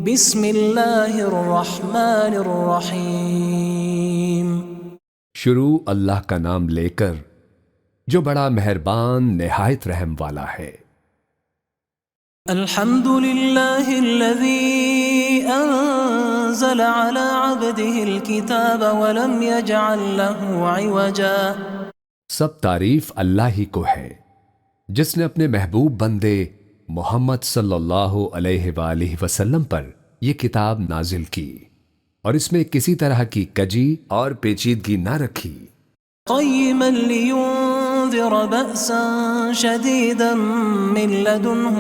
بسم اللہ الرحمن الرحیم۔ شروع اللہ کا نام لے کر جو بڑا مہربان نہایت رحم والا ہے۔ الحمد للہ الذی انزل على عبده الكتاب ولم يجعل له عوجا۔ سب تعریف اللہ ہی کو ہے جس نے اپنے محبوب بندے محمد صلی اللہ علیہ وآلہ وسلم پر یہ کتاب نازل کی اور اس میں کسی طرح کی کجی اور پیچیدگی نہ رکھی۔ قیما لینذر بأسا شدیدا من لدنه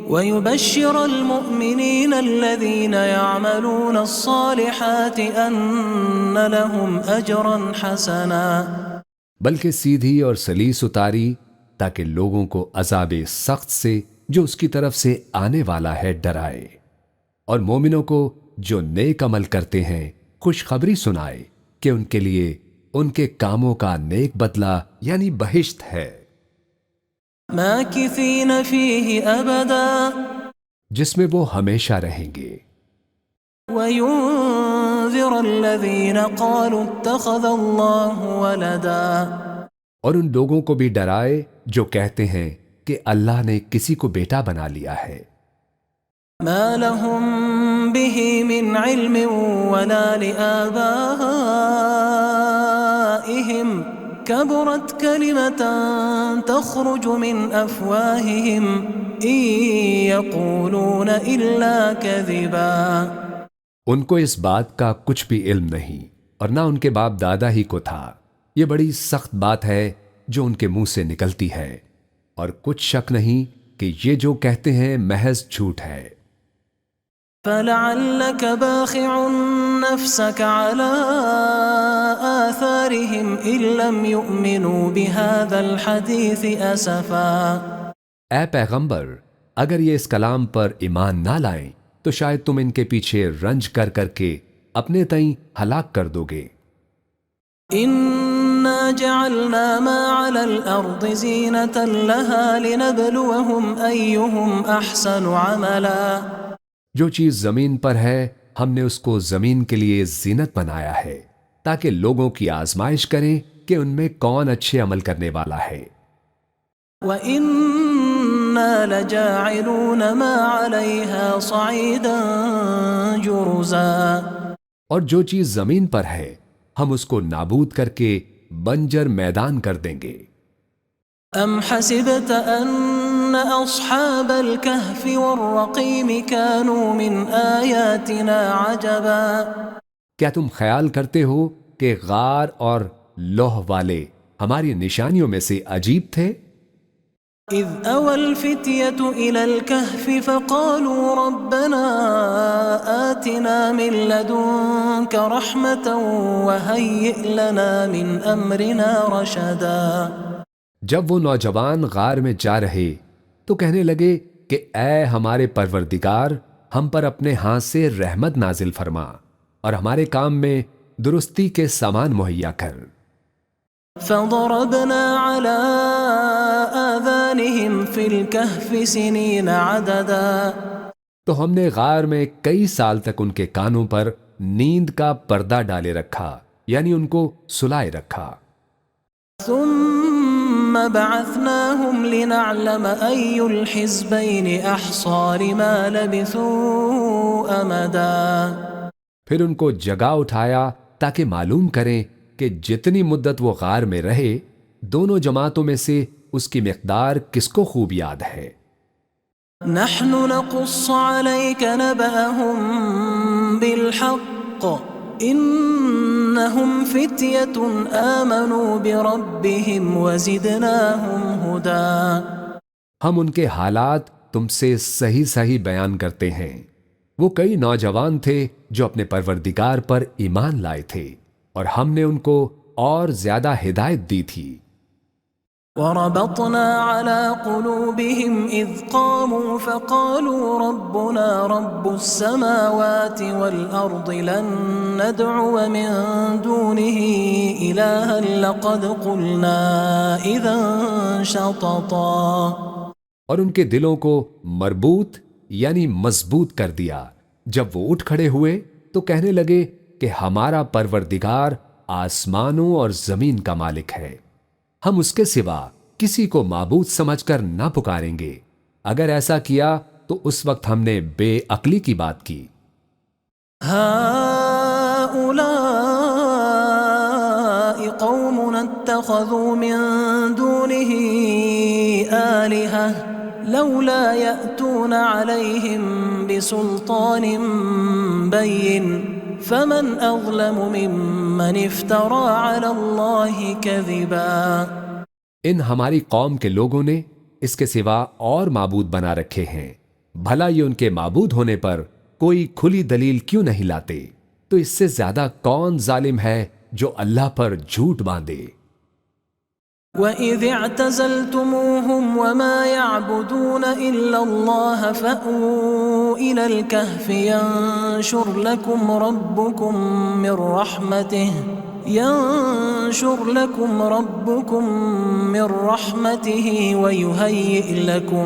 ويبشر المؤمنين الذين يعملون الصالحات أن لهم أجرا حسنا۔ بلکہ سیدھی اور سلیس اتاری تاکہ لوگوں کو عذاب سخت سے جو اس کی طرف سے آنے والا ہے ڈرائے، اور مومنوں کو جو نیک عمل کرتے ہیں خوشخبری سنائے کہ ان کے لیے ان کے کاموں کا نیک بدلہ یعنی بہشت ہے، ماکثین فیہ ابدا، جس میں وہ ہمیشہ رہیں گے۔ وینذر الذین قالوا اتخذ اللہ ولدا، اور ان لوگوں کو بھی ڈرائے جو کہتے ہیں کہ اللہ نے کسی کو بیٹا بنا لیا ہے۔ ما لهم به من علم ولا لآبائهم كبرت كلمة تخرج من أفواههم إن يقولون إلا كذبا۔ ان کو اس بات کا کچھ بھی علم نہیں اور نہ ان کے باپ دادا ہی کو تھا۔ یہ بڑی سخت بات ہے جو ان کے منہ سے نکلتی ہے، اور کچھ شک نہیں کہ یہ جو کہتے ہیں محض جھوٹ ہے۔ فلعلك باخع نفسك على آثارهم إن لم يؤمنوا بهذا الحديث أسفا۔ اے پیغمبر، اگر یہ اس کلام پر ایمان نہ لائیں تو شاید تم ان کے پیچھے رنج کر کر کے اپنے تئیں ہلاک کر دو گے۔ إنا جعلنا ما على الأرض زينة لها لنبلوهم أيهم أحسن عملا۔ جو چیز زمین پر ہے ہم نے اس کو زمین کے لیے زینت بنایا ہے تاکہ لوگوں کی آزمائش کریں کہ ان میں کون اچھے عمل کرنے والا ہے۔ وَإِنَّا لَجَاعِلُونَ مَا عَلَيْهَا صَعِيدًا جُرُزًا۔ اور جو چیز زمین پر ہے ہم اس کو نابود کر کے بنجر میدان کر دیں گے۔ ام حسبت ان اصحاب الكهف والرقیم كانوا من آیاتنا عجبا۔ کیا تم خیال کرتے ہو کہ غار اور لوح والے ہماری نشانیوں میں سے عجیب تھے؟ اذ اوى الفتية الى الكهف فقالوا ربنا آتنا من لدنك رحمة وهيئ لنا من امرنا رشدا۔ جب وہ نوجوان غار میں جا رہے تو کہنے لگے کہ اے ہمارے پروردگار، ہم پر اپنے ہاتھ سے رحمت نازل فرما اور ہمارے کام میں درستی کے سامان مہیا کر۔ فضربنا على آذانهم في الكهف سنين عددا۔ تو ہم نے غار میں کئی سال تک ان کے کانوں پر نیند کا پردہ ڈالے رکھا، یعنی ان کو سلائے رکھا۔ ثم بعثناهم لنعلم أي الحزبين أحصى لما لبثوا أمدا۔ پھر ان کو جگا اٹھایا تاکہ معلوم کریں کہ جتنی مدت وہ غار میں رہے دونوں جماعتوں میں سے اس کی مقدار کس کو خوب یاد ہے۔ نحن نقص عليك نبأهم بالحق إنهم فتية آمنوا بربهم وزدناهم هدى۔ ہم ان کے حالات تم سے صحیح صحیح بیان کرتے ہیں۔ وہ کئی نوجوان تھے جو اپنے پروردگار پر ایمان لائے تھے اور ہم نے ان کو اور زیادہ ہدایت دی تھی۔ وربطنا على قلوبهم إذ قاموا فقالوا ربنا رب السماوات والأرض لن ندعو من دونه إلها لقد قلنا إذا شططا۔ اور ان کے دلوں کو مربوط یعنی مضبوط کر دیا۔ جب وہ اٹھ کھڑے ہوئے تو کہنے لگے کہ ہمارا پروردگار آسمانوں اور زمین کا مالک ہے، ہم اس کے سوا کسی کو معبود سمجھ کر نہ پکاریں گے۔ اگر ایسا کیا تو اس وقت ہم نے بے عقلی کی بات کی۔ هؤلاء قوم اتخذوا من دونه آلهة لولا يأتون عليهم بسلطان بين فمن أظلم ممن افترى على الله كذبا۔ ان ہماری قوم کے لوگوں نے اس کے سوا اور معبود بنا رکھے ہیں، بھلا یہ ان کے معبود ہونے پر کوئی کھلی دلیل کیوں نہیں لاتے؟ تو اس سے زیادہ کون ظالم ہے جو اللہ پر جھوٹ باندھے۔ وَإِذِ اعْتَزَلْتُمُوهُمْ وَمَا يَعْبُدُونَ إِلَّا اللَّهَ فَأْوُوا إِلَى الْكَهْفِ يَنشُرْ لَكُمْ رَبُّكُمْ مِنْ رَحْمَتِهِ وَيُهَيِّئْ لَكُمْ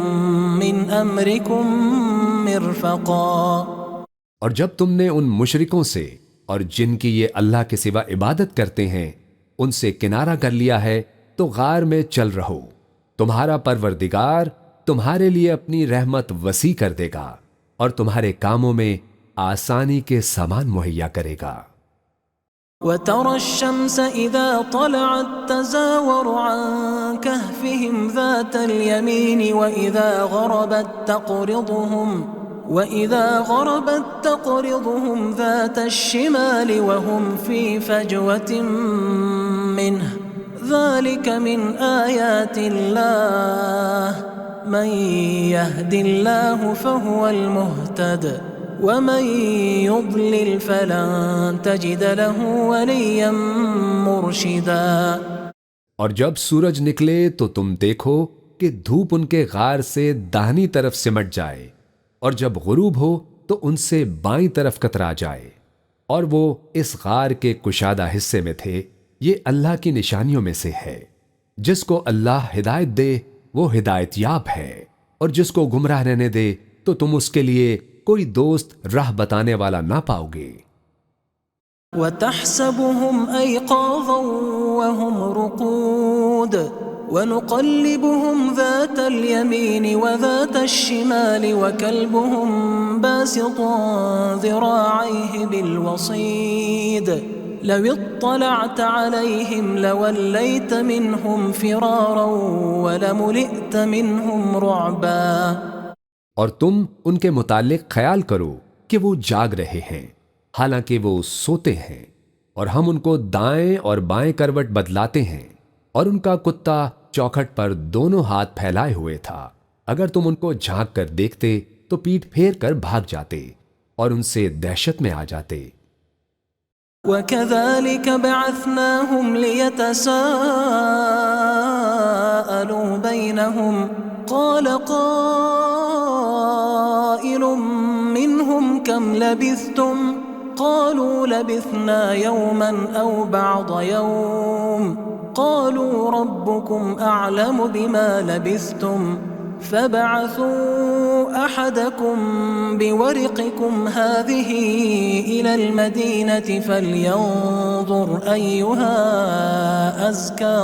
مِنْ أَمْرِكُمْ مِرْفَقًا۔ اور جب تم نے ان مشرکوں سے اور جن کی یہ اللہ کے سوا عبادت کرتے ہیں ان سے کنارہ کر لیا ہے تو غار میں چل رہو، تمہارا پروردگار تمہارے لیے اپنی رحمت وسیع کر دے گا اور تمہارے کاموں میں آسانی کے سامان مہیا کرے گا۔ وَتَرَى الشَّمْسَ إِذَا طَلَعَتْ تَزَاوَرُ عَنْ كَهْفِهِمْ ذَاتَ الْيَمِينِ وَإِذَا غَرَبَتْ تَقْرِضُهُمْ ذَاتَ الشِّمَالِ وَهُمْ فِي فَجْوَةٍ مِّنْهُ ذَلِكَ مِنْ آيَاتِ اللَّهِ مَنْ يَهْدِ اللَّهُ فَهُوَ الْمُهْتَدِ وَمَنْ يُضْلِلْ فَلَنْ تَجِدَ لَهُ وَلِيًّا مُرْشِدًا۔ اور جب سورج نکلے تو تم دیکھو کہ دھوپ ان کے غار سے داہنی طرف سمٹ جائے، اور جب غروب ہو تو ان سے بائیں طرف کترا جائے، اور وہ اس غار کے کشادہ حصے میں تھے۔ یہ اللہ کی نشانیوں میں سے ہے، جس کو اللہ ہدایت دے وہ ہدایت یاب ہے، اور جس کو گمراہ رہنے دے تو تم اس کے لیے کوئی دوست راہ بتانے والا نہ پاؤ گے۔ وَتَحْسَبُهُمْ أَيْقَاظًا وَهُمْ رُقُودٌ وَنُقَلِّبُهُمْ ذَاتَ الْيَمِينِ وَذَاتَ الشِّمَالِ وَكَلْبُهُمْ بَاسِطٌ ذِرَاعَيْهِ بِالْوَصِيدِ لَوِ اطَّلَعْتَ عَلَيْهِمْ لَوَلَّيْتَ مِنْهُمْ فِرَارًا وَلَمُلِئْتَ مِنْهُمْ رُعْبًا۔ اور تم ان کے متعلق خیال کرو کہ وہ جاگ رہے ہیں حالانکہ وہ سوتے ہیں، اور ہم ان کو دائیں اور بائیں کروٹ بدلاتے ہیں، اور ان کا کتا چوکھٹ پر دونوں ہاتھ پھیلائے ہوئے تھا۔ اگر تم ان کو جھانک کر دیکھتے تو پیٹھ پھیر کر بھاگ جاتے اور ان سے دہشت میں آ جاتے۔ وَكَذَلِكَ بَعَثْنَاهُمْ لِيَتَسَاءَلُوا بَيْنَهُمْ قَالَ قَائِلٌ مِّنْهُمْ كَمْ لَبِثْتُمْ قَالُوا لَبِثْنَا يَوْمًا أَوْ بَعْضَ يَوْمٍ قَالُوا رَبُّكُمْ أَعْلَمُ بِمَا لَبِثْتُمْ فَابْعَثُوا أَحَدَكُمْ بِوَرِقِكُمْ هَذِهِ إِلَى الْمَدِينَةِ فَلْيَنظُرْ أَيُّهَا أَزْكَى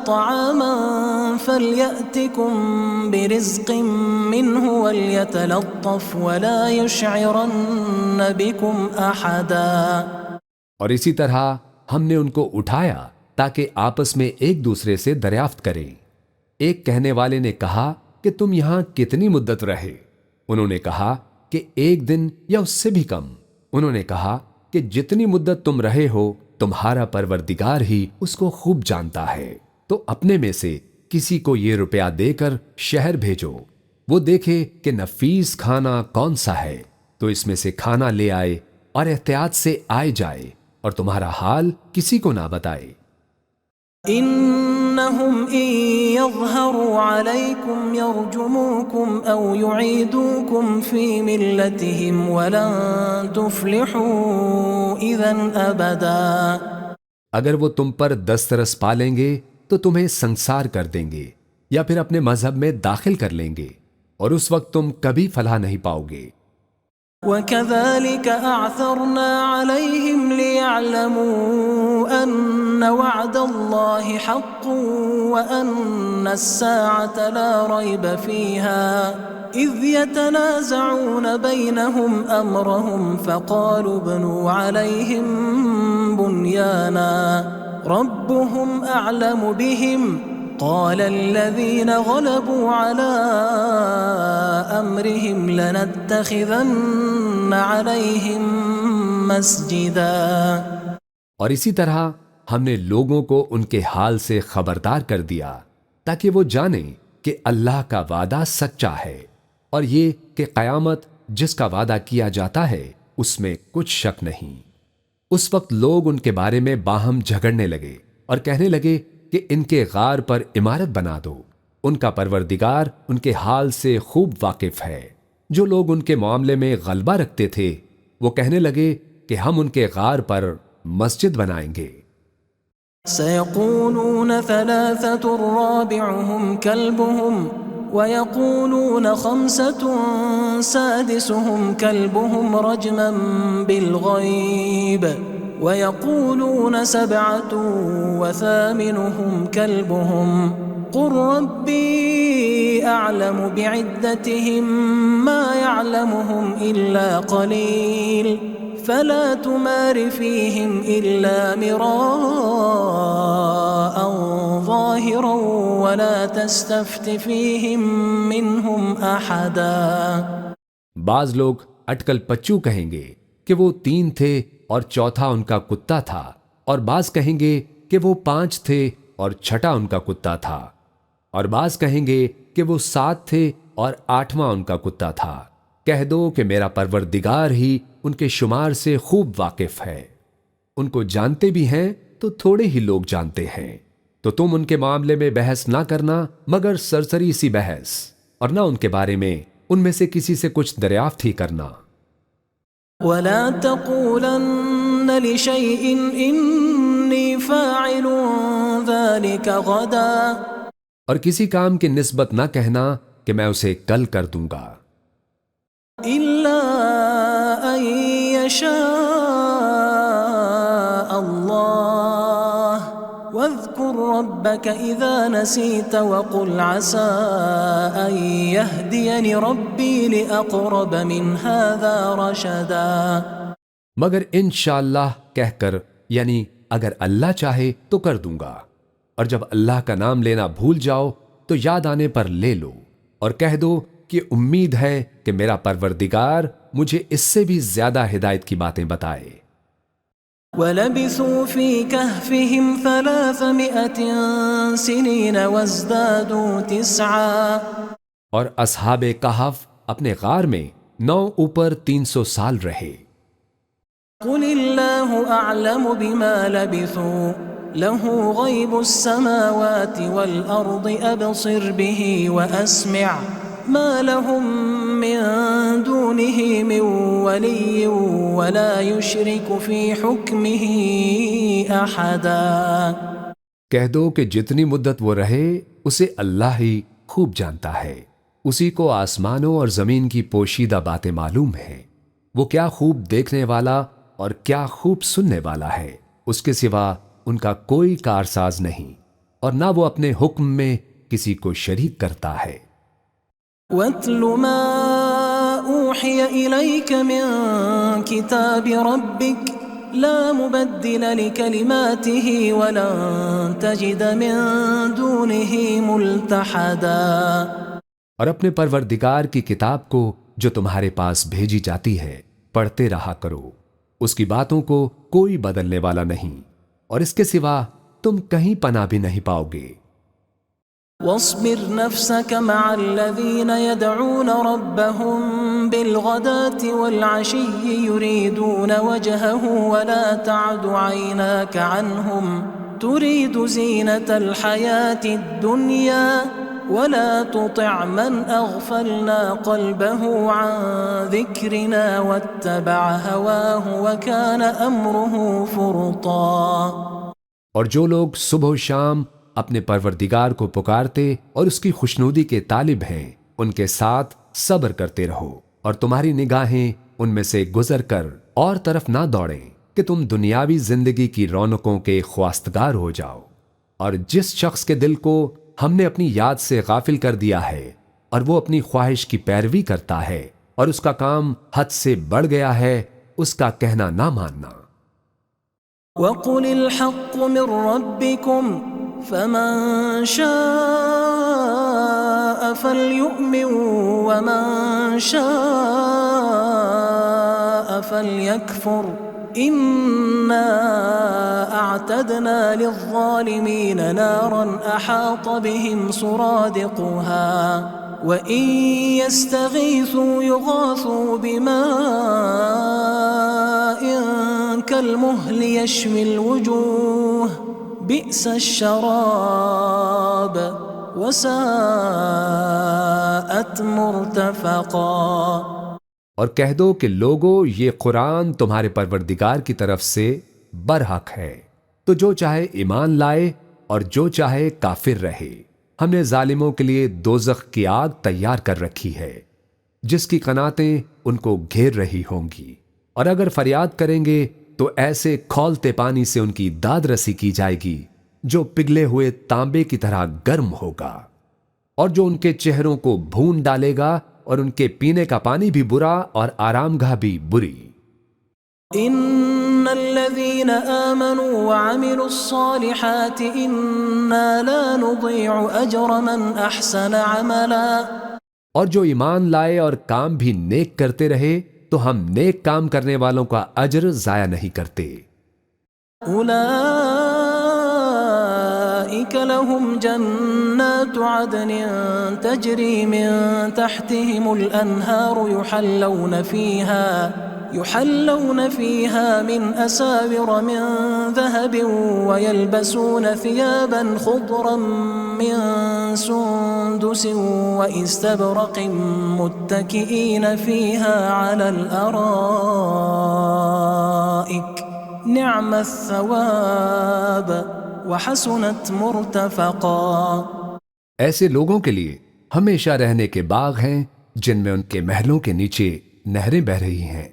طَعَامًا فَلْيَأْتِكُمْ بِرِزْقٍ مِّنْهُ وَلْيَتَلَطَّفْ وَلَا يُشْعِرَنَّ بِكُمْ أَحَدًا۔ اور اسی طرح ہم نے ان کو اٹھایا تاکہ آپس میں ایک دوسرے سے دریافت کریں۔ ایک کہنے والے نے کہا کہ تم یہاں کتنی مدت رہے؟ انہوں نے کہا کہ 1 دن یا اس سے بھی کم۔ انہوں نے کہا کہ جتنی مدت تم رہے ہو تمہارا پروردگار ہی اس کو خوب جانتا ہے، تو اپنے میں سے کسی کو یہ روپیہ دے کر شہر بھیجو، وہ دیکھے کہ نفیس کھانا کون سا ہے تو اس میں سے کھانا لے آئے اور احتیاط سے آئے جائے، اور تمہارا حال کسی کو نہ بتائے۔ إِنَّهُمْ إِن يَظْهَرُوا عَلَيْكُمْ يَرْجُمُوكُمْ أَوْ يُعِيدُوكُمْ فِي مِلَّتِهِمْ وَلَن تُفْلِحُوا إِذًا أَبَدًا۔ اگر وہ تم پر دسترس پالیں گے تو تمہیں سنسار کر دیں گے یا پھر اپنے مذہب میں داخل کر لیں گے، اور اس وقت تم کبھی فلاح نہیں پاؤ گے۔ وكذلك أعثرنا عليهم ليعلموا أن وعد الله حق وأن الساعة لا ريب فيها إذ يتنازعون بينهم أمرهم فقالوا ابنوا عليهم بنيانا ربهم أعلم بهم قال الذين غلبوا على أمرهم لنتخذن عليهم مسجدا۔ اور اسی طرح ہم نے لوگوں کو ان کے حال سے خبردار کر دیا تاکہ وہ جانیں کہ اللہ کا وعدہ سچا ہے، اور یہ کہ قیامت جس کا وعدہ کیا جاتا ہے اس میں کچھ شک نہیں۔ اس وقت لوگ ان کے بارے میں باہم جھگڑنے لگے اور کہنے لگے کہ ان کے غار پر عمارت بنا دو، ان کا پروردگار ان کے حال سے خوب واقف ہے۔ جو لوگ ان کے معاملے میں غلبہ رکھتے تھے وہ کہنے لگے کہ ہم ان کے غار پر مسجد بنائیں گے۔ سيقولون ثلاثة رابعهم كلبهم ويقولون خمسة سادسهم كلبهم رجما بالغيب ويقولون سبعة وثامنهم كلبهم قل ربي أعلم بعدتهم ما يعلمهم إلا قليل فلا تمار فيهم إلا مراء ظاهرا ولا تستفت فيهم منهم أحدا۔ بعض لوگ اٹکل پچو کہیں گے کہ وہ 3 تھے اور چوتھا ان کا کتا تھا، اور بعض کہیں گے کہ وہ 5 تھے اور چھٹا ان کا کتا تھا، اور بعض کہیں گے کہ وہ 7 تھے اور 8واں ان کا کتا تھا۔ کہہ دو کہ میرا پروردگار ہی ان کے شمار سے خوب واقف ہے، ان کو جانتے بھی ہیں تو تھوڑے ہی لوگ جانتے ہیں، تو تم ان کے معاملے میں بحث نہ کرنا مگر سرسری سی بحث، اور نہ ان کے بارے میں ان میں سے کسی سے کچھ دریافت ہی کرنا۔ ولا تقولن لشيء إني فاعل ذلك غدا، اور کسی کام کی نسبت نہ کہنا کہ میں اسے کل کر دوں گا، إلا أن يشاء الله واذكر ربك إذا نسيت وقل عسى أن يهديني ربي لأقرب من هذا رشدا۔ مگر انشاءاللہ کہہ کر، یعنی اگر اللہ چاہے تو کر دوں گا، اور جب اللہ کا نام لینا بھول جاؤ تو یاد آنے پر لے لو، اور کہہ دو کہ امید ہے کہ میرا پروردگار مجھے اس سے بھی زیادہ ہدایت کی باتیں بتائے۔ وَلَبِثُوا فِي كَهْفِهِمْ 300 سِنِينَ وَازْدَادُوا 9، اور اصحاب کہف اپنے غار میں 9 اوپر 300 سال رہے۔ قُلِ اللَّهُ أَعْلَمُ بِمَا لَبِثُوا لَهُ غَيْبُ السَّمَاوَاتِ وَالْأَرْضِ أَبْصِرْ بِهِ وَأَسْمِعْ ما لهم من دونه من ولي ولا يشرك في حكمه أحدا۔ کہہ دو کہ جتنی مدت وہ رہے اسے اللہ ہی خوب جانتا ہے، اسی کو آسمانوں اور زمین کی پوشیدہ باتیں معلوم ہیں، وہ کیا خوب دیکھنے والا اور کیا خوب سننے والا ہے، اس کے سوا ان کا کوئی کارساز نہیں، اور نہ وہ اپنے حکم میں کسی کو شریک کرتا ہے۔ وَاتْلُ مَا أُوحِيَ إِلَيْكَ مِن كِتَابِ رَبِّكَ لَا مُبَدِّلَ لِكَلِمَاتِهِ وَلَن تَجِدَ مِن دُونِهِ مُلْتَحَدًا۔ اور اپنے پروردگار کی کتاب کو جو تمہارے پاس بھیجی جاتی ہے پڑھتے رہا کرو، اس کی باتوں کو کوئی بدلنے والا نہیں، اور اس کے سوا تم کہیں پناہ بھی نہیں پاؤ گے۔ واصبر نفسك مع الذين يدعون ربهم بالغداة والعشي يريدون وجهه ولا تعد عيناك عنهم تريد زينة الحياة الدنيا ولا تطع من أغفلنا قلبه عن ذكرنا واتبع هواه وكان أمره فرطا۔ اور جو لوگ صبح و شام اپنے پروردگار کو پکارتے اور اس کی خوشنودی کے طالب ہیں ان کے ساتھ صبر کرتے رہو، اور تمہاری نگاہیں ان میں سے گزر کر اور طرف نہ دوڑیں کہ تم دنیاوی زندگی کی رونقوں کے خواستگار ہو جاؤ۔ اور جس شخص کے دل کو ہم نے اپنی یاد سے غافل کر دیا ہے اور وہ اپنی خواہش کی پیروی کرتا ہے اور اس کا کام حد سے بڑھ گیا ہے، اس کا کہنا نہ ماننا۔ وَقُلِ الْحَقُّ مِنْ رَبِّكُمْ فَمَنْ شَاءَ فَلْيُؤْمِنْ وَمَنْ شَاءَ فَلْيَكْفُرْ إِنَّا أَعْتَدْنَا لِلظَّالِمِينَ نَارًا أَحَاطَ بِهِمْ سُرَادِقُهَا وَإِنْ يَسْتَغِيثُوا يُغَاثُوا بِمَاءٍ كَالْمُهْلِ يَشْوِي الْوُجُوهَ بِئْسَ الشَّرَابُ وَسَاءَتْ مُرْتَفَقًا۔ اور کہہ دو کہ لوگو یہ قرآن تمہارے پروردگار کی طرف سے برحق ہے، تو جو چاہے ایمان لائے اور جو چاہے کافر رہے۔ ہم نے ظالموں کے لیے دوزخ کی آگ تیار کر رکھی ہے جس کی قناتیں ان کو گھیر رہی ہوں گی، اور اگر فریاد کریں گے تو ایسے کھولتے پانی سے ان کی داد رسی کی جائے گی جو پگھلے ہوئے تانبے کی طرح گرم ہوگا، اور جو ان کے چہروں کو بھون ڈالے گا، اور ان کے پینے کا پانی بھی برا اور آرام گاہ بھی بری۔ ان الذين آمنوا وعملوا الصالحات انا لا نضيع اجر من احسن عملا۔ اور جو ایمان لائے اور کام بھی نیک کرتے رہے تو ہم نیک کام کرنے والوں کا اجر ضائع نہیں کرتے۔ اولئك لهم جنات عدن تجري من تحتهم الانهار يحلون فيها من أساور من ذهب ويلبسون ثيابا خضرا من سندس واستبرق متكئين فيها على الأرائك نعم الثواب وحسنت مرتفقا۔ ایسے لوگوں کے لیے ہمیشہ رہنے کے باغ ہیں جن میں ان کے محلوں کے نیچے نہریں بہ رہی ہیں،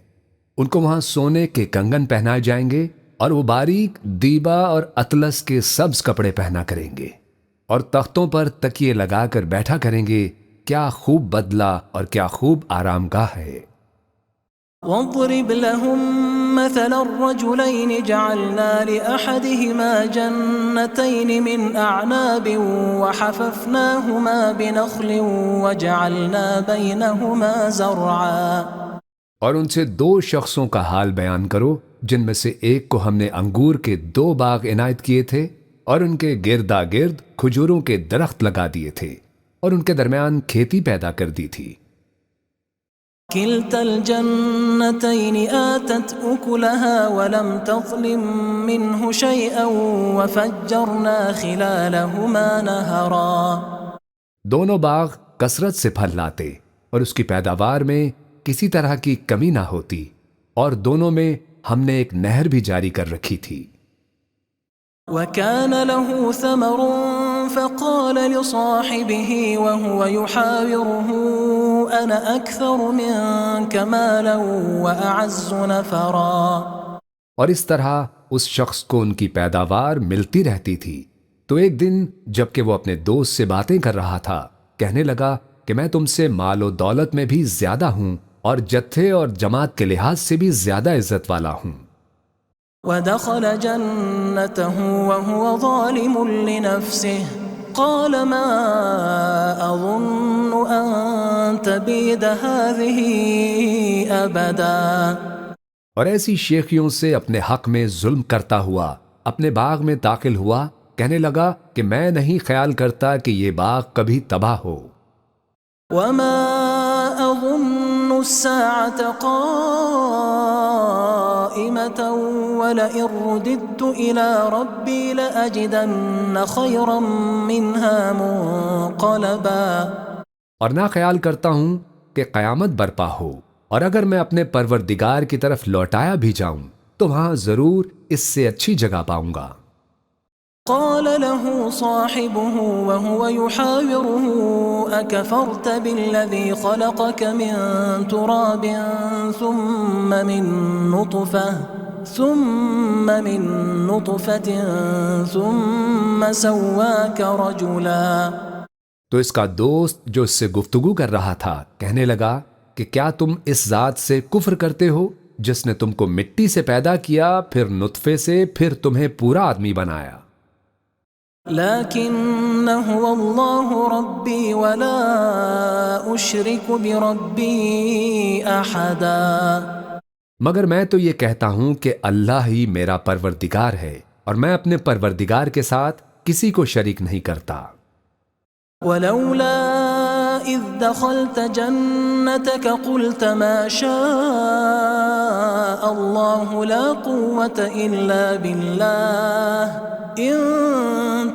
ان کو وہاں سونے کے کنگن پہنائے جائیں گے اور وہ باریک دیبا اور اطلس کے سبز کپڑے پہنا کریں گے، اور تختوں پر تکیے لگا کر بیٹھا کریں گے۔ کیا خوب بدلہ اور کیا خوب آرام گاہ ہے۔ واضرب لهم مثل الرجلين جعلنا لأحدهما جنتين من أعناب وحففناهما بنخل وجعلنا بينهما زرعا۔ اور ان سے دو شخصوں کا حال بیان کرو جن میں سے ایک کو ہم نے انگور کے 2 باغ عنایت کیے تھے اور ان کے گردا گرد کھجوروں کے درخت لگا دیے تھے اور ان کے درمیان کھیتی پیدا کر دی تھی۔ كلتا الجنتين آتت أكلها ولم تظلم منه شيئا وفجرنا خلالهما نهرا۔ دونوں باغ کثرت سے پھل لاتے اور اس کی پیداوار میں کسی طرح کی کمی نہ ہوتی، اور دونوں میں ہم نے ایک نہر بھی جاری کر رکھی تھی۔ وَكَانَ لَهُ ثَمَرٌ فَقَالَ لِصَاحِبِهِ وَهُوَ يُحَاوِرُهُ أَنَا أَكْثَرُ مِنكَ مَالًا وَأَعَزُّ نَفَرًا۔ اور اس طرح اس شخص کو ان کی پیداوار ملتی رہتی تھی، تو ایک دن جب کہ وہ اپنے دوست سے باتیں کر رہا تھا، کہنے لگا کہ میں تم سے مال و دولت میں بھی زیادہ ہوں اور جتھے اور جماعت کے لحاظ سے بھی زیادہ عزت والا ہوں۔ ودخل جنته وهو ظالم لنفسه قال ما أظن أن تبيد هذه أبدا۔ اور ایسی شیخیوں سے اپنے حق میں ظلم کرتا ہوا اپنے باغ میں داخل ہوا، کہنے لگا کہ میں نہیں خیال کرتا کہ یہ باغ کبھی تباہ ہو۔ وما أظن الساعة قائمة ولئن رددت إلى ربي لأجدن خيرا منها منقلبا۔ اور نہ خیال کرتا ہوں کہ قیامت برپا ہو، اور اگر میں اپنے پروردگار کی طرف لوٹایا بھی جاؤں تو وہاں ضرور اس سے اچھی جگہ پاؤں گا۔ قال له صاحبه وهو يحاوره أكفرت بالذي خلقك من تراب ثم من نطفة ثم سواك رجلا. تو اس کا دوست جو اس سے گفتگو کر رہا تھا کہنے لگا کہ کیا تم اس ذات سے کفر کرتے ہو جس نے تم کو مٹی سے پیدا کیا، پھر نطفے سے، پھر تمہیں پورا آدمی بنایا. لكن هو الله ربي ولا أشرك بربي أحدا. مگر میں تو یہ کہتا ہوں کہ اللہ ہی میرا پروردگار ہے اور میں اپنے پروردگار کے ساتھ کسی کو شریک نہیں کرتا. ولولا إذ دخلت جنتك قلت ما شاء الله لا قوة إلا بالله إن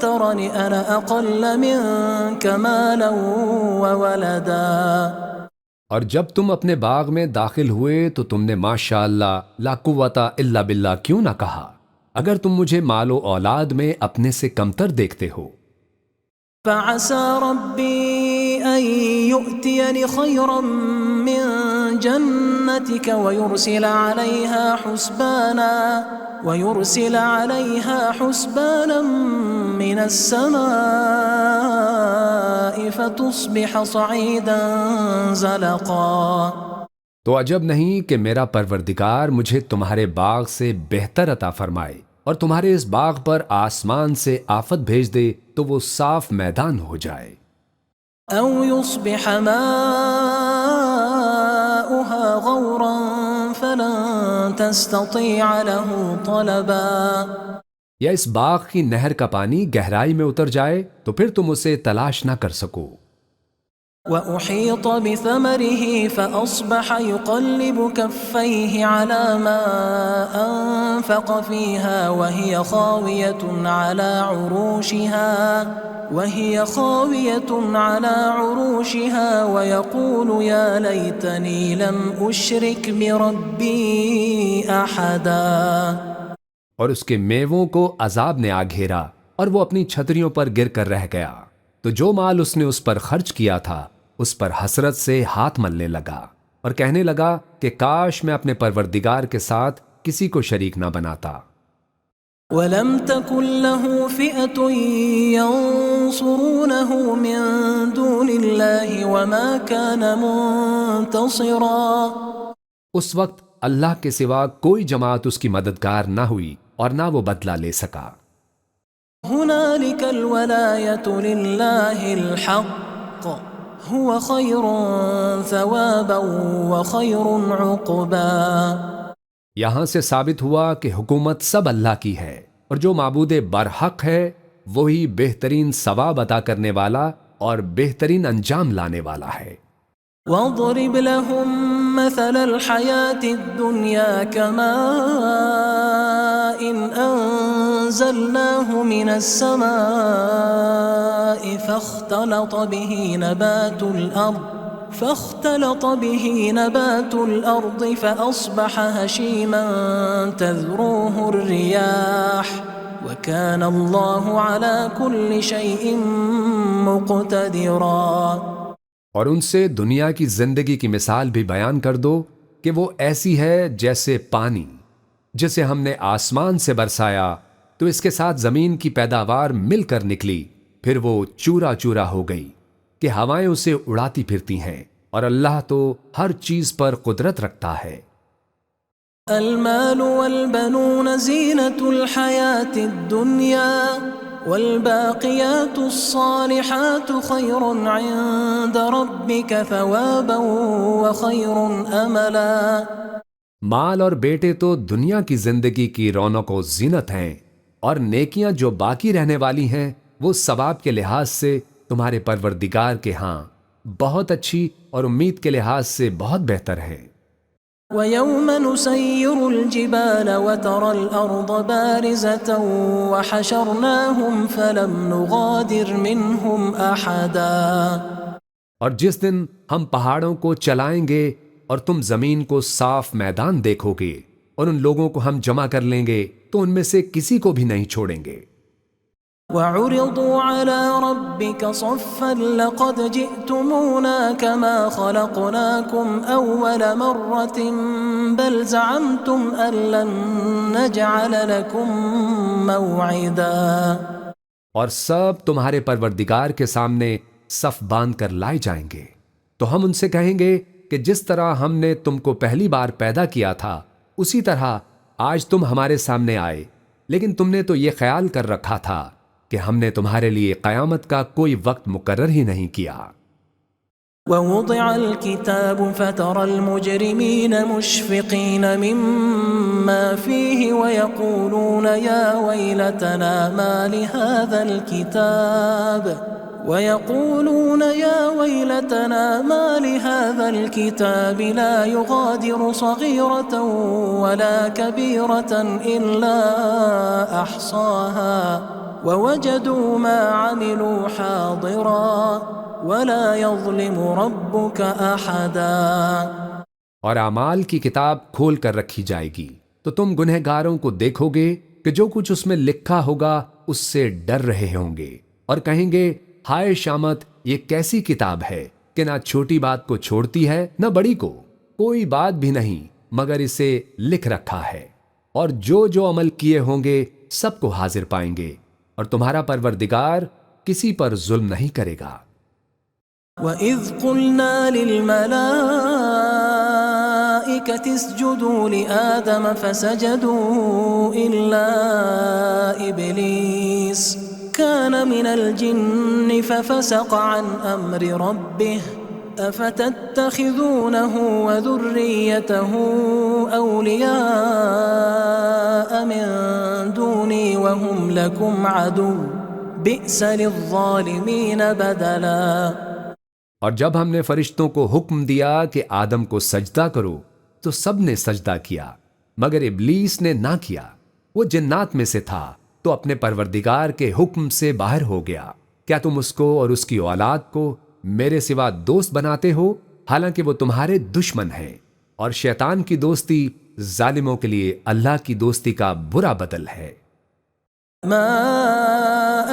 ترني أنا أقل منك مالا وولدا. اور جب تم اپنے باغ میں داخل ہوئے تو تم نے ماشاء اللہ لا قوت الا باللہ کیوں نہ کہا، اگر تم مجھے مال و اولاد میں اپنے سے کمتر دیکھتے ہو. فعسى ربي أن يؤتيني خيرا من جنتك ويرسل عليها حسبانا من السماء فتصبح صعيدا زلقا. تو عجب نہیں کہ میرا پروردگار مجھے تمہارے باغ سے بہتر عطا فرمائے اور تمہارے اس باغ پر آسمان سے آفت بھیج دے تو وہ صاف میدان ہو جائے. او يصبح ماؤها غورا فلن تستطيع له طلبا. یا اس باغ کی نہر کا پانی گہرائی میں اتر جائے تو پھر تم اسے تلاش نہ کر سکو. وأحيط بثمره فأصبح يقلب كفيه على ما أنفق فيها وهي خاوية على عروشها ويقول يا ليتني لم أشرك بربي أحدا. اور اس کے میووں کو عذاب نے آ گھیرا اور وہ اپنی چھتریوں پر گر کر رہ گیا. تو جو مال اس نے اس پر خرچ کیا تھا اس پر حسرت سے ہاتھ ملنے لگا اور کہنے لگا کہ کاش میں اپنے پروردگار کے ساتھ کسی کو شریک نہ بناتا. وَلَمْ تَكُنْ لَهُ فِئَةٌ يَنصُرُونَهُ مِن دُونِ اللَّهِ وَمَا كَانَ مُنتَصِرًا. اس وقت اللہ کے سوا کوئی جماعت اس کی مددگار نہ ہوئی اور نہ وہ بدلہ لے سکا. هنالك الولاية لله الحق هو خير ثوابا وخير عقبا. یہاں سے ثابت ہوا کہ حکومت سب اللہ کی ہے اور جو معبود برحق ہے وہی بہترین ثواب عطا کرنے والا اور بہترین انجام لانے والا ہے. وَاضْرِبْ لَهُم مَّثَلَ الْحَيَاةِ الدُّنْيَا كَمَاءٍ أَنزَلْنَاهُ مِنَ السَّمَاءِ فاختلط به نبات الأرض فأصبح هشيما تذروه الرياح وكان الله على كل شيء مقتدرا. اور ان سے دنیا کی زندگی کی مثال بھی بیان کر دو کہ وہ ایسی ہے جیسے پانی جسے ہم نے آسمان سے برسایا تو اس کے ساتھ زمین کی پیداوار مل کر نکلی، پھر وہ چورا چورا ہو گئی کہ ہوائیں اسے اڑاتی پھرتی ہیں، اور اللہ تو ہر چیز پر قدرت رکھتا ہے. المال والبنون زینة الحیاة الدنیا والباقیات الصالحات خیر عند ربک ثوابا وخیر املا. مال اور بیٹے تو دنیا کی زندگی کی رونق و زینت ہیں، اور نیکیاں جو باقی رہنے والی ہیں وہ ثواب کے لحاظ سے تمہارے پروردگار کے ہاں بہت اچھی اور امید کے لحاظ سے بہت بہتر ہے. وَيَوْمَ نُسَيِّرُ الْجِبَالَ وَتَرَى الْأَرْضَ بَارِزَةً وَحَشَرْنَاهُمْ فَلَمْ نُغَادِرْ مِنْهُمْ أَحَدًا. اور جس دن ہم پہاڑوں کو چلائیں گے اور تم زمین کو صاف میدان دیکھو گے اور ان لوگوں کو ہم جمع کر لیں گے تو ان میں سے کسی کو بھی نہیں چھوڑیں گے. وعرضوا على ربك صفا لقد جئتمونا كما خلقناكم أول مرة بل زعمتم أن لن نجعل لكم موعدا. اور سب تمہارے پروردگار کے سامنے صف باندھ کر لائے جائیں گے تو ہم ان سے کہیں گے کہ جس طرح ہم نے تم کو پہلی بار پیدا کیا تھا اسی طرح آج تم ہمارے سامنے آئے، لیکن تم نے تو یہ خیال کر رکھا تھا کہ ہم نے تمہارے لیے قیامت کا کوئی وقت مقرر ہی نہیں کیا. ووضع الكتاب فترى المجرمين مشفقين مما فيه ويقولون يا ويلتنا ما لهذا الكتاب لا يغادر صغيرة ولا كبيرة إلا أحصاها ووجدوا ما عملوا حاضرا ولا يظلم ربك أحدا. اور اعمال کی کتاب کھول کر رکھی جائے گی تو تم گنہگاروں کو دیکھو گے کہ جو کچھ اس میں لکھا ہوگا اس سے ڈر رہے ہوں گے اور کہیں گے ہائے شامت، یہ کیسی کتاب ہے کہ نہ چھوٹی بات کو چھوڑتی ہے نہ بڑی کو، کوئی بات بھی نہیں مگر اسے لکھ رکھا ہے، اور جو جو عمل کیے ہوں گے سب کو حاضر پائیں گے، اور تمہارا پروردگار کسی پر ظلم نہیں کرے گا. وَإِذْ قُلْنَا لِلْمَلَائِكَةِ اسْجُدُوا لِآدَمَ فَسَجَدُوا إِلَّا إِبْلِيسَ كَانَ مِنَ الْجِنِّ فَفَسَقَ عَنْ أَمْرِ رَبِّهِ أَفَتَتَّخِذُونَهُ وَذُرِّيَّتَهُ أَوْلِيَاءَ مِن دُونِي وَهُمْ لَكُمْ عَدُوٌّ بِئْسَ لِلظَّالِمِينَ بَدَلًا. اور جب ہم نے فرشتوں کو حکم دیا کہ آدم کو سجدہ کرو تو سب نے سجدہ کیا مگر ابلیس نے نہ کیا، وہ جنات میں سے تھا تو اپنے پروردگار کے حکم سے باہر ہو گیا. کیا تم اس کو اور اس کی اولاد کو میرے سوا دوست بناتے ہو حالانکہ وہ تمہارے دشمن ہیں، اور شیطان کی دوستی ظالموں کے لیے اللہ کی دوستی کا برا بدل ہے. ما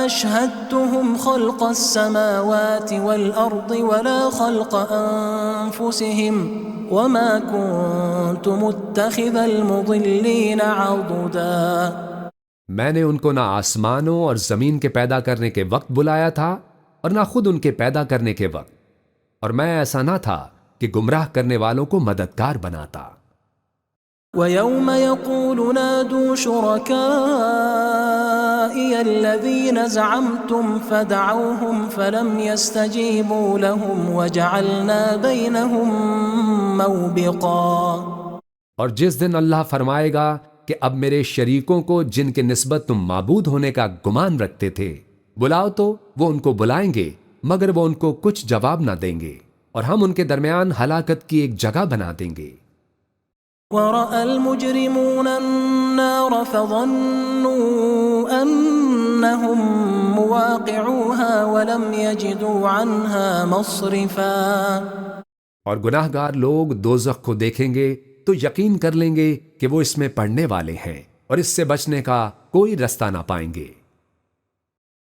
أشهدتهم خلق السماوات والأرض ولا خلق أنفسهم وما كنت متخذ المضلين عضدا. میں نے ان کو نہ آسمانوں اور زمین کے پیدا کرنے کے وقت بلایا تھا اور نہ خود ان کے پیدا کرنے کے وقت، اور میں ایسا نہ تھا کہ گمراہ کرنے والوں کو مددگار بناتا. وَيَوْمَ يَقُولُ نَادُوا شُرَكَائِيَ الَّذِينَ زَعَمْتُمْ فَدَعَوْهُمْ فَلَمْ يَسْتَجِيبُوا لَهُمْ وَجَعَلْنَا بَيْنَهُمْ مَوْبِقًا. اور جس دن اللہ فرمائے گا کہ اب میرے شریکوں کو جن کے نسبت تم معبود ہونے کا گمان رکھتے تھے بلاؤ، تو وہ ان کو بلائیں گے مگر وہ ان کو کچھ جواب نہ دیں گے، اور ہم ان کے درمیان ہلاکت کی ایک جگہ بنا دیں گے. وَرَأَى الْمُجْرِمُونَ النَّارَ فَظَنُّوا أَنَّهُمْ مُوَاقِعُوهَا وَلَمْ يَجِدُوا عَنْهَا مَصْرِفًا. اور گناہ گار لوگ دوزخ کو دیکھیں گے تو یقین کر لیں گے کہ وہ اس میں پڑنے والے ہیں اور اس سے بچنے کا کوئی رستہ نہ پائیں گے.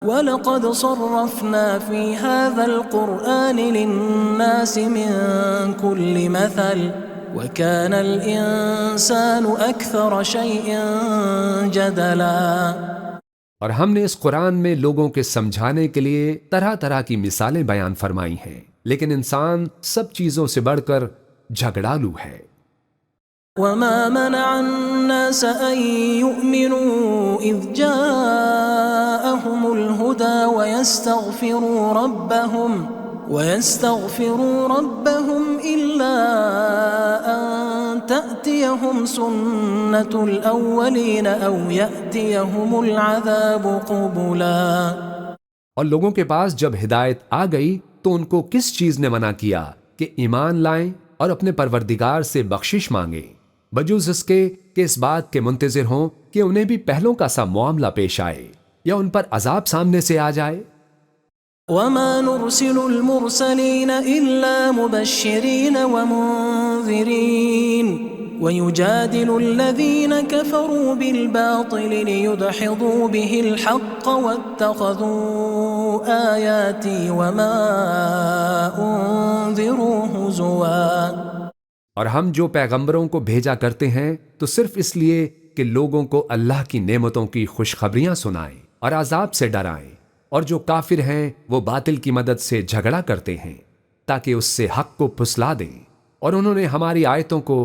وَلَقَدْ صَرَّفْنَا فِي هَذَا الْقُرْآنِ لِلنَّاسِ مِنْ كُلِّ مَثَلٍ وَكَانَ الْإِنسَانُ أَكْثَرَ شَيْءٍ جَدَلًا. اور ہم نے اس قرآن میں لوگوں کے سمجھانے کے لیے طرح طرح کی مثالیں بیان فرمائی ہیں، لیکن انسان سب چیزوں سے بڑھ کر جھگڑالو ہے. وَمَا مَنَعَ النَّاسَ أَن يُؤْمِنُوا إِذْ جَاءَهُمُ الْهُدَى وَيَسْتَغْفِرُوا رَبَّهُمْ إِلَّا أَن تَأْتِيَهُمْ سُنَّةُ الْأَوَّلِينَ أَوْ يَأْتِيَهُمُ الْعَذَابُ قُبُلًا. اور لوگوں کے پاس جب ہدایت آ گئی تو ان کو کس چیز نے منع کیا کہ ایمان لائیں اور اپنے پروردگار سے بخشش مانگیں، بجوز اس کے کہ اس بات کے منتظر ہوں کہ انہیں بھی پہلوں کا سا معاملہ پیش آئے یا ان پر عذاب سامنے سے آ جائے. وَمَا نُرْسِلُ الْمُرْسَلِينَ إِلَّا مُبَشِّرِينَ وَمُنذِرِينَ ويجادل الذين كفروا بالباطل ليدحضوا به الحق واتخذوا آياتي وما أنذروا هزوا۔ اور ہم جو پیغمبروں کو بھیجا کرتے ہیں تو صرف اس لیے کہ لوگوں کو اللہ کی نعمتوں کی خوشخبریاں سنائیں اور عذاب سے ڈرائیں، اور جو کافر ہیں وہ باطل کی مدد سے جھگڑا کرتے ہیں تاکہ اس سے حق کو پھسلا دیں، اور انہوں نے ہماری آیتوں کو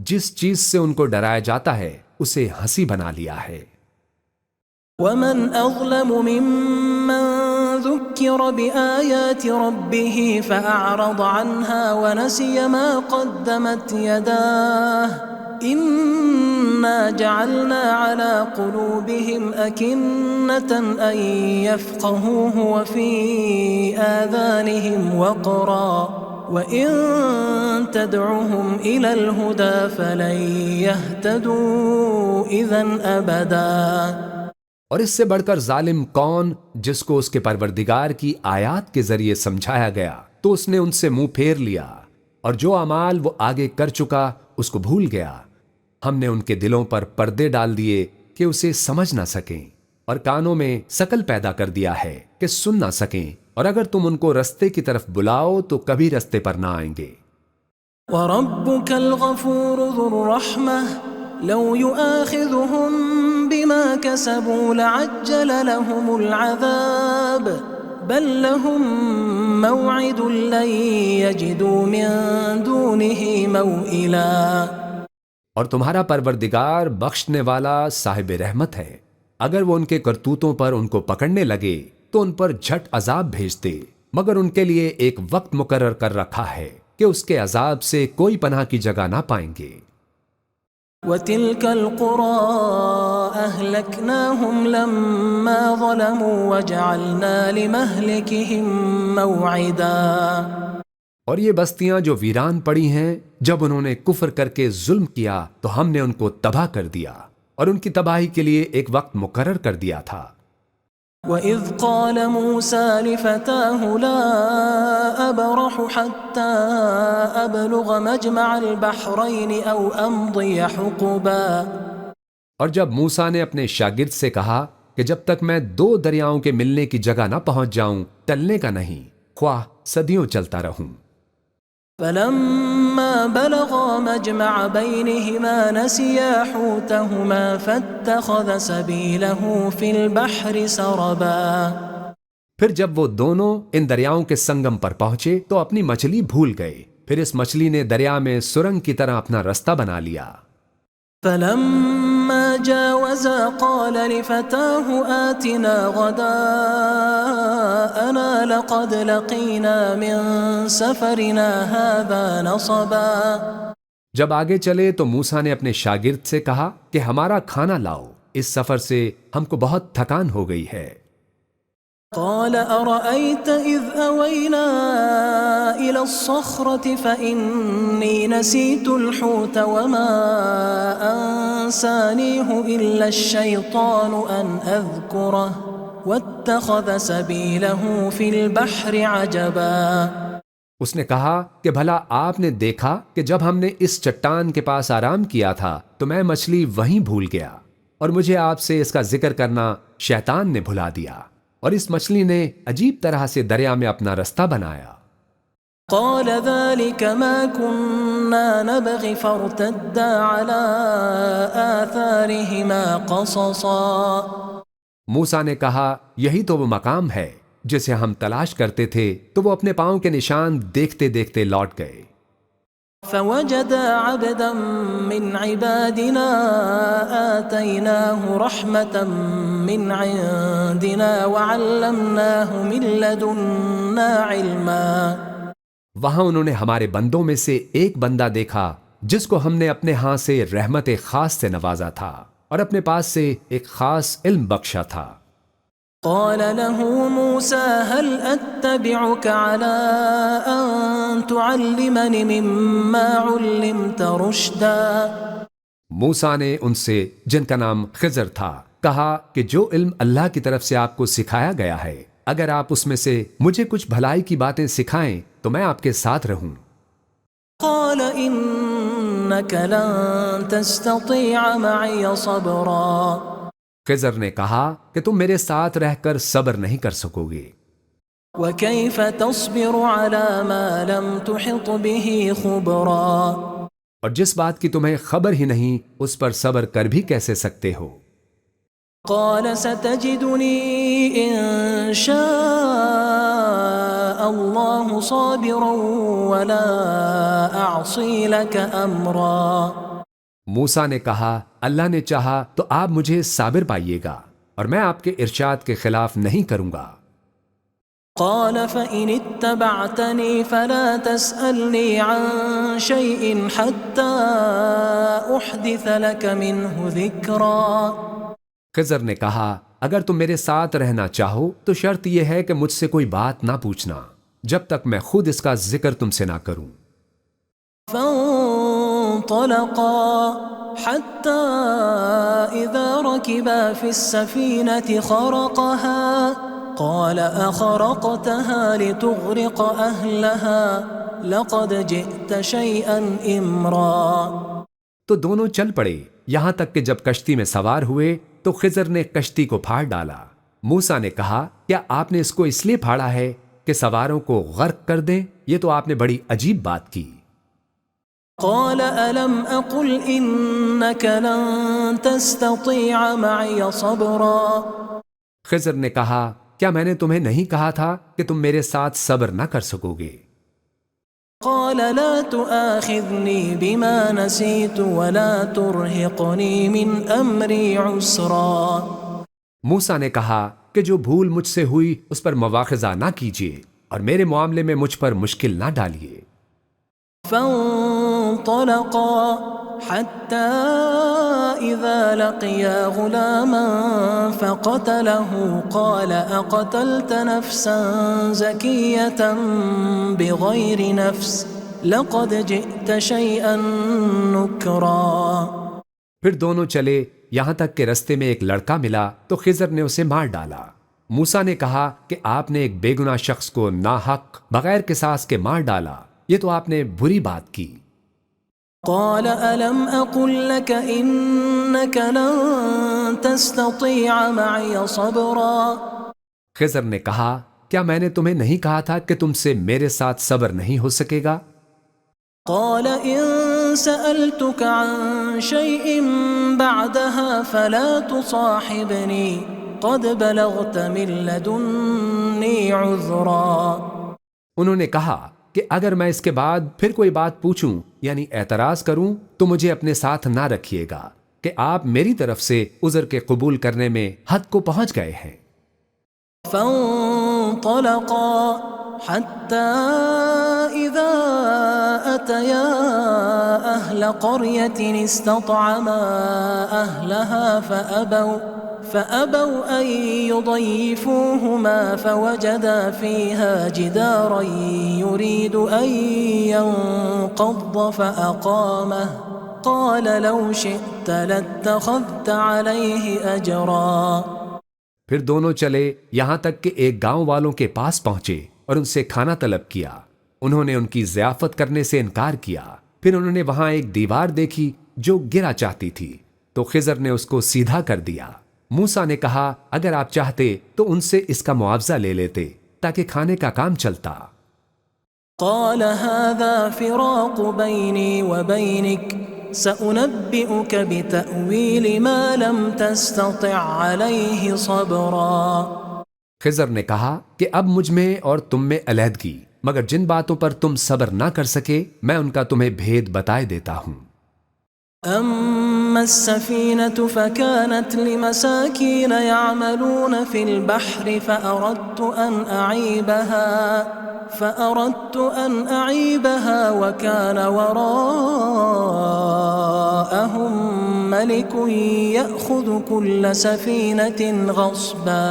جس چیز سے ان کو ڈرایا جاتا ہے اسے ہنسی بنا لیا ہے۔ ومن أظلم ممن ذكر بآيات ربه فأعرض عنها ونسي ما قدمت يداه إنا جعلنا على قلوبهم أكنة أن يفقهوه وفي آذانهم وقرا وَإِن تَدْعُهُمْ إِلَى الْهُدَى فَلَن يَهْتَدُوا إِذًا أَبَدًا۔ اور اس سے بڑھ کر ظالم کون جس کو اس کے پروردگار کی آیات کے ذریعے سمجھایا گیا تو اس نے ان سے منہ پھیر لیا، اور جو اعمال وہ آگے کر چکا اس کو بھول گیا۔ ہم نے ان کے دلوں پر پردے ڈال دیے کہ اسے سمجھ نہ سکیں، اور کانوں میں سکل پیدا کر دیا ہے کہ سن نہ سکیں، اور اگر تم ان کو رستے کی طرف بلاؤ تو کبھی رستے پر نہ آئیں گے۔ وَرَبُّكَ الْغَفُورُ ذُو الرَّحْمَةِ لَوْ يُؤَاخِذُهُم بِمَا كَسَبُوا لَعَجَّلَ لَهُمُ الْعَذَابَ بَل لَّهُم مَّوْعِدٌ لَّن يَجِدُوا مِن دُونِهِ مَوْئِلًا۔ اور تمہارا پروردگار بخشنے والا صاحب رحمت ہے، اگر وہ ان کے کرتوتوں پر ان کو پکڑنے لگے تو ان پر جھٹ عذاب بھیج دے، مگر ان کے لیے ایک وقت مقرر کر رکھا ہے کہ اس کے عذاب سے کوئی پناہ کی جگہ نہ پائیں گے۔ وَتِلْكَ الْقُرَىٰ أَهْلَكْنَاهُمْ لَمَّا ظَلَمُوا وَجَعَلْنَا لِمَهْلِكِهِم مَّوْعِدًا۔ اور یہ بستیاں جو ویران پڑی ہیں، جب انہوں نے کفر کر کے ظلم کیا تو ہم نے ان کو تباہ کر دیا، اور ان کی تباہی کے لیے ایک وقت مقرر کر دیا تھا۔ وَإِذْ قَالَ مُوسَىٰ لِفَتَاهُ لَا أَبْرَحُ حَتَّىٰ أَبْلُغَ مَجْمَعَ الْبَحْرَيْنِ أَوْ أَمْضِيَ حُقُبًا۔ اور جب موسیٰ نے اپنے شاگرد سے کہا کہ جب تک میں 2 دریاؤں کے ملنے کی جگہ نہ پہنچ جاؤں ٹلنے کا نہیں، خواہ صدیوں چلتا رہوں۔ فَلَمَّا بَلَغَا مَجْمَعَ بَيْنِهِمَا نَسِيَا حُوتَهُمَا فَاتَّخَذَ سَبِيلَهُ فِي الْبَحْرِ سَرَبًا۔ پھر جب وہ دونوں ان دریاؤں کے سنگم پر پہنچے تو اپنی مچھلی بھول گئے، پھر اس مچھلی نے دریا میں سرنگ کی طرح اپنا رستہ بنا لیا۔ فَلَمَّا جَاوَزَا قَالَ لِفَتَاهُ آتِنَا غَدَاءَنَا لَقَدْ لَقِينَا مِن سَفَرِنَا هَٰذَا نَصَبًا۔ جب آگے چلے تو موسیٰ نے اپنے شاگرد سے کہا کہ ہمارا کھانا لاؤ، اس سفر سے ہم کو بہت تھکان ہو گئی ہے۔ قال أرأيت إذ أوينا إلى الصخرة فإني نسيت الحوت وما أنسانيه إلا الشيطان أن أذكره واتخذ سبيله في البحر عجبا۔ اس نے کہا کہ بھلا آپ نے دیکھا کہ جب ہم نے اس چٹان کے پاس آرام کیا تھا تو میں مچھلی وہیں بھول گیا، اور مجھے آپ سے اس کا ذکر کرنا شیطان نے بھلا دیا، اور اس مچھلی نے عجیب طرح سے دریا میں اپنا رستہ بنایا۔ قال ذلك ما كنا نبغي فارتدا على آثارهما قصصا۔ موسیٰ نے کہا یہی تو وہ مقام ہے جسے ہم تلاش کرتے تھے، تو وہ اپنے پاؤں کے نشان دیکھتے دیکھتے لوٹ گئے۔ فوجد عبدا من عبادنا آتيناه رحمة من عندنا وعلمناه من لدنا علما۔ وہاں انہوں نے ہمارے بندوں میں سے ایک بندہ دیکھا جس کو ہم نے اپنے ہاں سے رحمت خاص سے نوازا تھا، اور اپنے پاس سے ایک خاص علم بخشا تھا۔ قال له موسى هل أتبعك على أن تعلمني مما علمت رشدا۔ موسیٰ نے ان سے، جن کا نام خضر تھا، کہا کہ جو علم اللہ کی طرف سے آپ کو سکھایا گیا ہے، اگر آپ اس میں سے مجھے کچھ بھلائی کی باتیں سکھائیں تو میں آپ کے ساتھ رہوں۔ قال إنما إنك لن تستطيع معي صبرا خضر نے کہا کہ تم میرے ساتھ رہ کر صبر نہیں کر سکو گے، وكيف تصبر على ما لم تحط به خبرا اور جس بات کی تمہیں خبر ہی نہیں اس پر صبر کر بھی کیسے سکتے ہو؟ قال ستجدني إن شاء الله صابرا ولا أعصي لك أمرا موسیٰ نے کہا اللہ نے چاہا تو آپ مجھے صابر پائیے گا اور میں آپ کے ارشاد کے خلاف نہیں کروں گا۔ قال فإن اتبعتني فلا تسألني عن شيء حتى أحدث لك منه ذكرا خضر نے کہا اگر تم میرے ساتھ رہنا چاہو تو شرط یہ ہے کہ مجھ سے کوئی بات نہ پوچھنا جب تک میں خود اس کا ذکر تم سے نہ کروں۔ فانطلقا حتى إذا ركبا في السفينة خرقها قال أخرقتها لتغرق أهلها لقد جئت شيئا إمرا تو دونوں چل پڑے یہاں تک کہ جب کشتی میں سوار ہوئے تو خضر نے کشتی کو پھاڑ ڈالا۔ موسیٰ نے کہا کیا آپ نے اس کو اس لیے پھاڑا ہے کہ سواروں کو غرق کر دیں؟ یہ تو آپ نے بڑی عجیب بات کی۔ قال ألم أقل إنك لن تستطيع معي صبرا خضر نے کہا کیا میں نے تمہیں نہیں کہا تھا کہ تم میرے ساتھ صبر نہ کر سکو گے؟ قال لا تؤاخذني بما نسيت ولا ترهقني من أمري عسرا موسیٰ نے کہا کہ جو بھول مجھ سے ہوئی اس پر مواخذہ نہ کیجیے اور میرے معاملے میں مجھ پر مشکل نہ ڈالیے۔ فانطلقا حتى إذا لقيا غلاما فقتله قال أقتلت نفسا زكية بغير نفس لقد جئت شيئا نكرا پھر دونوں چلے یہاں تک کہ رستے میں ایک لڑکا ملا تو خضر نے اسے مار ڈالا۔ موسیٰ نے کہا کہ آپ نے ایک بے گناہ شخص کو ناحق بغیر قصاص کے مار ڈالا، یہ تو آپ نے بری بات کی۔ قال ألم أقل لك إنك لن تستطيع معي صبرا خضر نے کہا کیا میں نے تمہیں نہیں کہا تھا کہ تم سے میرے ساتھ صبر نہیں ہو سکے گا؟ قال إن سألتك عن شيء بعدها فلا تصاحبني قد بلغت من لدني عذرا انہوں نے کہا کہ اگر میں اس کے بعد پھر کوئی بات پوچھوں یعنی اعتراض کروں تو مجھے اپنے ساتھ نہ رکھیے گا کہ آپ میری طرف سے عذر کے قبول کرنے میں حد کو پہنچ گئے ہیں۔ فانطلقا حتى إذا أتيا أهل قرية استطعما أهلها فأبوا أن يضيفوهما فوجدا فيها جدارا يريد أن ينقض فأقامه قال لو شئت لاتخذت عليه أجرا پھر دونوں چلے یہاں تک کہ ایک گاؤں والوں کے پاس پہنچے اور ان سے کھانا طلب کیا۔ انہوں نے ان کی ضیافت کرنے سے انکار کیا۔ پھر انہوں نے وہاں ایک دیوار دیکھی جو گرا چاہتی تھی تو خضر نے اس کو سیدھا کر دیا۔ موسیٰ نے کہا اگر آپ چاہتے تو ان سے اس کا معاوضہ لے لیتے تاکہ کھانے کا کام چلتا۔ قال هذا فراق بيني وبينك سأنبئك بتأويل ما لم تستطع عليه صبرا خضر نے کہا کہ اب مجھ میں اور تم میں علیحدگی، مگر جن باتوں پر تم صبر نہ کر سکے میں ان کا تمہیں بھید بتائے دیتا ہوں۔ أما السفينة فكانت لمساكين يعملون في البحر فأردت أن أعيبها وكان وراءهم ملك يأخذ كل سفينة غصبا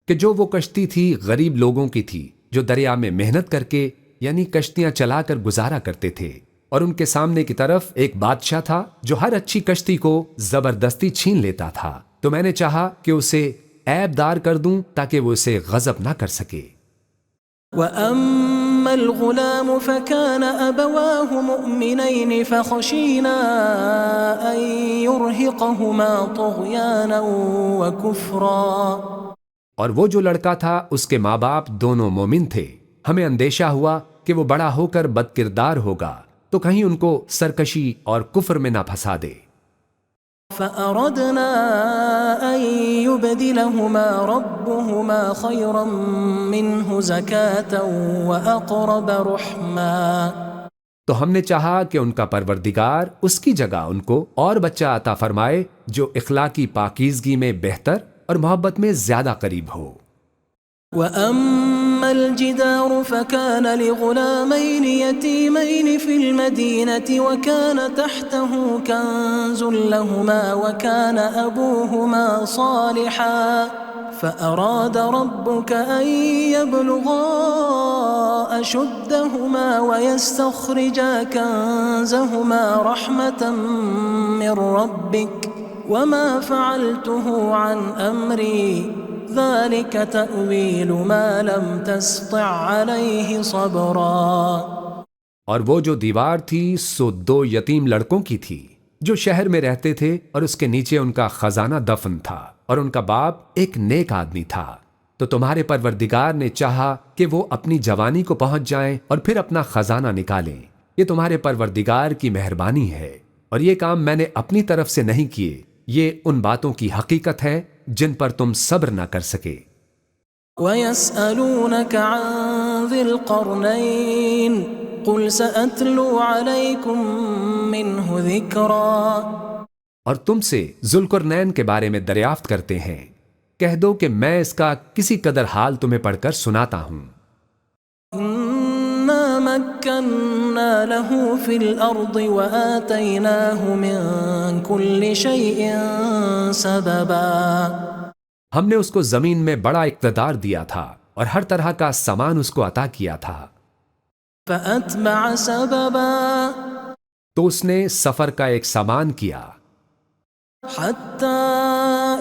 کہ جو وہ کشتی تھی غریب لوگوں کی تھی جو دریا میں محنت کر کے یعنی کشتیاں چلا کر گزارا کرتے تھے، اور ان کے سامنے کی طرف ایک بادشاہ تھا جو ہر اچھی کشتی کو زبردستی چھین لیتا تھا، تو میں نے چاہا کہ اسے عیب دار کر دوں تاکہ وہ اسے غضب نہ کر سکے۔ وَأَمَّا وأما الغلام فكان أبواه مؤمنين فخشينا أن يرهقهما طغيانا وكفرا. اور وہ جو لڑکا تھا اس کے ماں باپ دونوں مومن تھے، ہمیں اندیشہ ہوا کہ وہ بڑا ہو کر بد کردار ہوگا تو کہیں ان کو سرکشی اور کفر میں نہ پھنسا دے. فأردنا أن يبدلهما ربهما خيرا منه زكاة وأقرب رحما. تو ہم نے چاہا کہ ان کا پروردگار اس کی جگہ ان کو اور بچہ عطا فرمائے جو اخلاقی پاکیزگی میں بہتر اور محبت میں زیادہ قریب ہو. وأما الجدار فكان لغلامين يتيمين في المدينة وكان تحته كنز لهما وكان أبوهما صالحا فأراد ربك أن يبلغا أشدهما ويستخرجا كنزهما رحمة من ربك وما فعلته عن أمري ذلك تأويل ما لم تستطع عليه صبرا. اور وہ جو دیوار تھی سو 2 یتیم لڑکوں کی تھی جو شہر میں رہتے تھے اور اس کے نیچے ان کا خزانہ دفن تھا اور ان کا باپ ایک نیک آدمی تھا. تو تمہارے پروردگار نے چاہا کہ وہ اپنی جوانی کو پہنچ جائیں اور پھر اپنا خزانہ نکالیں. یہ تمہارے پروردگار کی مہربانی ہے اور یہ کام میں نے اپنی طرف سے نہیں کیے. یہ ان باتوں کی حقیقت ہے جن پر تم صبر نہ کر سکے. وَيَسْأَلُونَكَ عَنْ ذِي الْقَرْنَيْنِ قُلْ سَأَتْلُو عَلَيْكُمْ مِنْهُ ذِكْرًا. اور تم سے ذوالقرنین کے بارے میں دریافت کرتے ہیں، کہہ دو کہ میں اس کا کسی قدر حال تمہیں پڑھ کر سناتا ہوں. إِنَّا مَكَّنَّا لَهُ فِي الْأَرْضِ وَآتَيْنَاهُ مِنْ كُلِّ شَيْءٍ سَبَبًا. ہم نے اس کو زمین میں بڑا اقتدار دیا تھا اور ہر طرح کا سامان اس کو عطا کیا تھا. فَأَتْبَعَ سَبَبًا. تو اس نے سفر کا ایک سامان کیا. حتى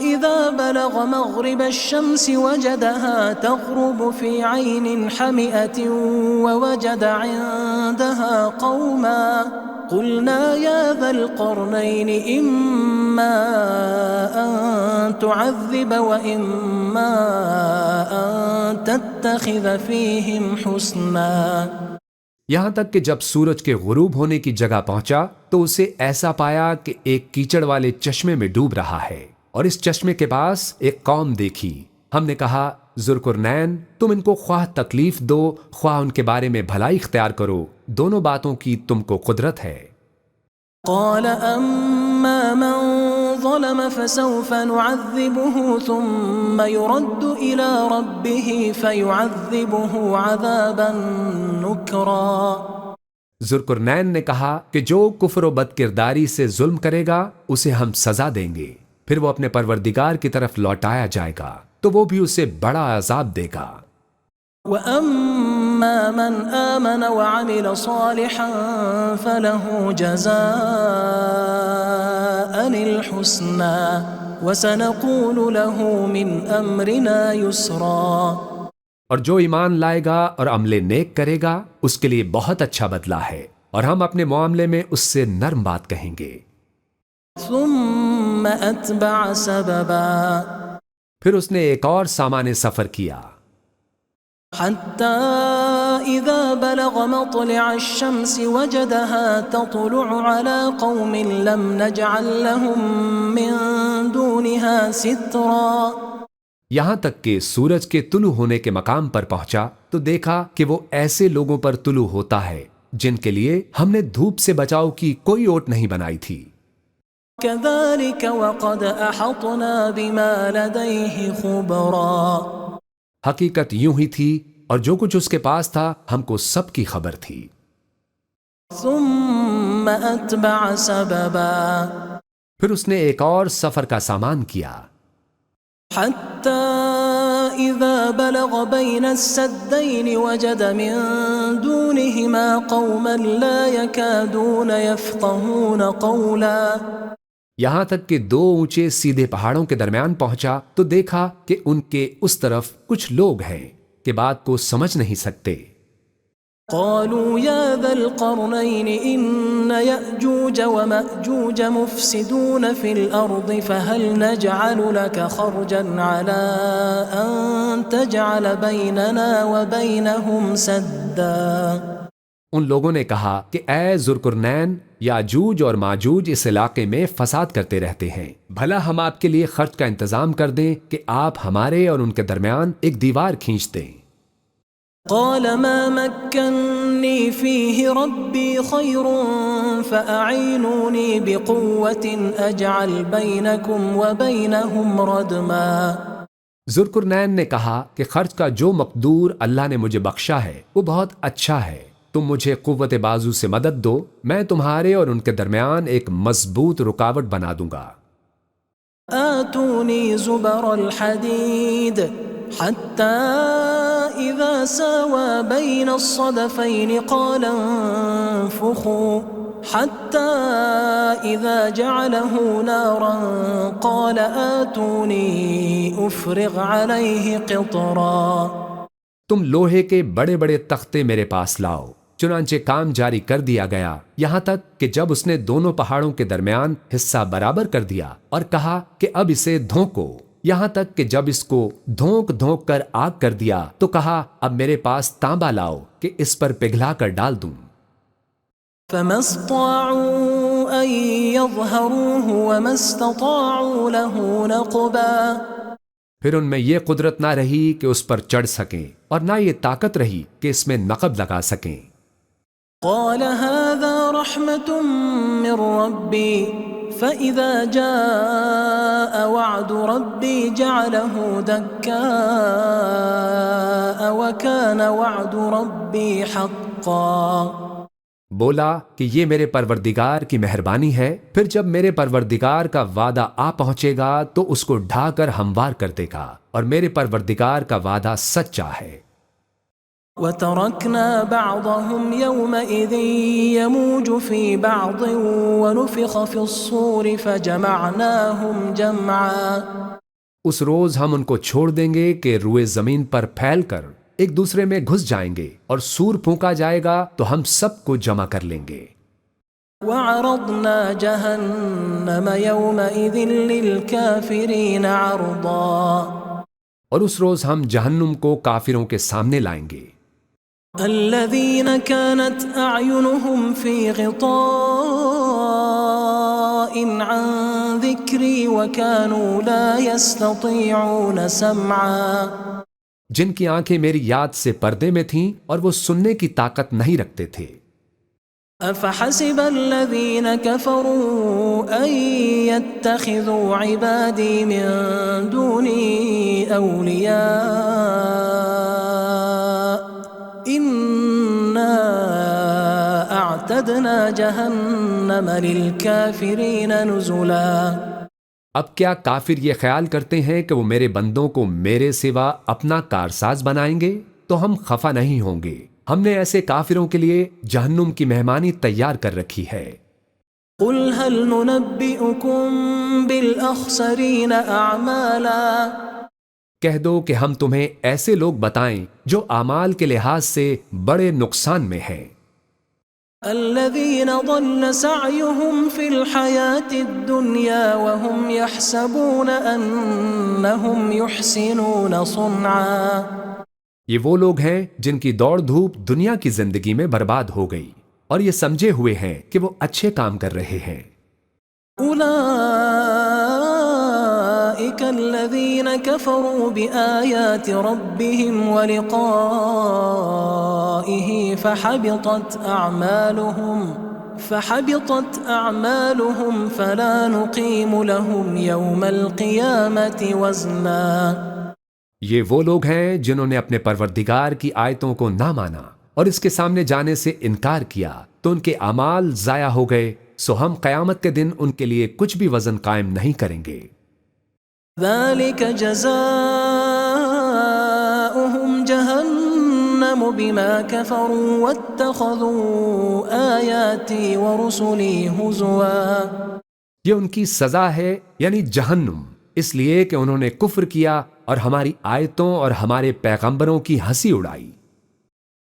إذا بلغ مغرب الشمس وجدها تغرب في عين حمئة ووجد عندها قوما قلنا يا ذا القرنين إما أن تعذب وإما أن تتخذ فيهم حسنا. یہاں تک کہ جب سورج کے غروب ہونے کی جگہ پہنچا تو اسے ایسا پایا کہ ایک کیچڑ والے چشمے میں ڈوب رہا ہے اور اس چشمے کے پاس ایک قوم دیکھی. ہم نے کہا ذوالقرنین تم ان کو خواہ تکلیف دو خواہ ان کے بارے میں بھلائی اختیار کرو، دونوں باتوں کی تم کو قدرت ہے. قال أما من ظلم فسوف نعذبه ثم يرد إلى ربه فيعذبه عذابا نكرا. ذوالقرنین نے کہا کہ جو کفر و بد کرداری سے ظلم کرے گا اسے ہم سزا دیں گے، پھر وہ اپنے پروردگار کی طرف لوٹایا جائے گا تو وہ بھی اسے بڑا عذاب دے گا. وَأَمَّا مَنْ آمَنَ وَعَمِلَ صَالِحًا فَلَهُ جَزَاءً الْحُسْنَى وَسَنَقُولُ لَهُ مِنْ أَمْرِنَا يُسْرًا. اور جو ایمان لائے گا اور عمل نیک کرے گا اس کے لیے بہت اچھا بدلہ ہے اور ہم اپنے معاملے میں اس سے نرم بات کہیں گے. ثُمَّ أَتْبَعَ سَبَبًا. پھر اس نے ایک اور سامان سفر کیا. حتى إذا بلغ مطلع الشمس وجدها تطلع على قوم لم نجعل لهم من دونها سترا. یہاں تک کہ سورج کے طلوع ہونے کے مقام پر پہنچا تو دیکھا کہ وہ ایسے لوگوں پر طلوع ہوتا ہے جن کے لیے ہم نے دھوپ سے بچاؤ کی کوئی اوٹ نہیں بنائی تھی. كذلك وقد أحطنا بما لديه خبرا. حقیقت یوں ہی تھی اور جو کچھ اس کے پاس تھا ہم کو سب کی خبر تھی. ثم أتبع سببا. پھر اس نے ایک اور سفر کا سامان کیا. حتى إذا بلغ بين السدين وجد من دونهما قوما لا يكادون يفقهون قولا. یہاں تک کہ 2 اونچے سیدھے پہاڑوں کے درمیان پہنچا تو دیکھا کہ ان کے اس طرف کچھ لوگ ہیں کہ بات کو سمجھ نہیں سکتے. قالوا يا ذا القرنين إن يأجوج ومأجوج مفسدون في الأرض فهل نجعل لك خرجا على أن تجعل بيننا وبينهم سدا؟ ان لوگوں نے کہا کہ اے ذوالقرنین، یاجوج اور ماجوج اس علاقے میں فساد کرتے رہتے ہیں، بھلا ہم آپ کے لیے خرچ کا انتظام کر دیں کہ آپ ہمارے اور ان کے درمیان ایک دیوار کھینچ دیں۔ قال ما مكنني فيه ربي خير فأعينوني بقوة أجعل بينكم وبينهم ردما۔ ذوالقرنین نے کہا کہ خرچ کا جو مقدور اللہ نے مجھے بخشا ہے وہ بہت اچھا ہے، تم مجھے قوت بازو سے مدد دو، میں تمہارے اور ان کے درمیان ایک مضبوط رکاوٹ بنا دوں گا۔ آتوني زبر الحديد حتى إذا ساوى بين الصدفين قال انفخوا حتى إذا جعله نارا قال آتوني أفرغ عليه قطرا۔ تم لوہے کے بڑے بڑے تختے میرے پاس لاؤ۔ چنانچہ کام جاری کر دیا گیا، یہاں تک کہ جب اس نے دونوں پہاڑوں کے درمیان حصہ برابر کر دیا اور کہا کہ اب اسے دھونکو، یہاں تک کہ جب اس کو دھونک دھونک کر آگ کر دیا تو کہا اب میرے پاس تانبا لاؤ کہ اس پر پگھلا کر ڈال دوں۔ فما استطاعوا أن يظهروه وما استطاعوا له نقبا۔ پھر ان میں یہ قدرت نہ رہی کہ اس پر چڑھ سکیں اور نہ یہ طاقت رہی کہ اس میں نقب لگا سکیں۔ قال هذا رحمة من ربي فإذا جاء وعد ربي جعله دكاء وكان وعد ربي حقا۔ بولا کہ یہ میرے پروردگار کی مہربانی ہے، پھر جب میرے پروردگار کا وعدہ آ پہنچے گا تو اس کو ڈھا کر ہموار کر دے گا، اور میرے پروردگار کا وعدہ سچا ہے۔ وَتَرَكْنَا بَعْضَهُمْ يَوْمَئِذٍ يَمُوجُ فِي بَعْضٍ وَنُفِخَ فِي الصُّورِ فَجَمَعْنَاهُمْ جَمْعًا۔ اس روز ہم ان کو چھوڑ دیں گے کہ روئے زمین پر پھیل کر ایک دوسرے میں گھس جائیں گے، اور سور پھونکا جائے گا تو ہم سب کو جمع کر لیں گے۔ وَعَرَضْنَا جَهَنَّمَ يَوْمَئِذٍ لِلْكَافِرِينَ عَرْضًا۔ اور اس روز ہم جہنم کو کافروں کے سامنے لائیں گے۔ الذين كانت أعينهم في غطاء عن ذكري وكانوا لا يستطيعون سمعا۔ جن کی آنکھیں میری یاد سے پردے میں تھیں اور وہ سننے کی طاقت نہیں رکھتے تھے۔ أفحسب الذين كفروا أن يتخذوا عبادي من دوني أولياء إنا أعتدنا جهنم للكافرين نزلا۔ اب کیا کافر یہ خیال کرتے ہیں کہ وہ میرے بندوں کو میرے سوا اپنا کارساز بنائیں گے؟ تو ہم خفا نہیں ہوں گے، ہم نے ایسے کافروں کے لیے جہنم کی مہمانی تیار کر رکھی ہے۔ قل هل ننبئكم بالأخسرين أعمالا۔ کہہ دو کہ ہم تمہیں ایسے لوگ بتائیں جو اعمال کے لحاظ سے بڑے نقصان میں ہیں۔ الذين ضل سعيهم في الحياة الدنيا وهم يحسبون أنهم يحسنون صنعا۔ یہ وہ لوگ ہیں جن کی دوڑ دھوپ دنیا کی زندگی میں برباد ہو گئی اور یہ سمجھے ہوئے ہیں کہ وہ اچھے کام کر رہے ہیں۔ أولئك الذين كفروا بآيات ربهم ولقائه فحبطت أعمالهم فلا نقيم لهم يوم القيامة وزنا۔ یہ وہ لوگ ہیں جنہوں نے اپنے پروردگار کی آیتوں کو نہ مانا اور اس کے سامنے جانے سے انکار کیا تو ان کے اعمال ضائع ہو گئے، سو ہم قیامت کے دن ان کے لیے کچھ بھی وزن قائم نہیں کریں گے۔ ذلك جزاؤهم جهنم بما كفروا واتخذوا آياتي ورسلي هزوا۔ یہ ان کی سزا ہے، یعنی جہنم، اس لیے کہ انہوں نے کفر کیا اور ہماری آیتوں اور ہمارے پیغمبروں کی ہنسی اڑائی۔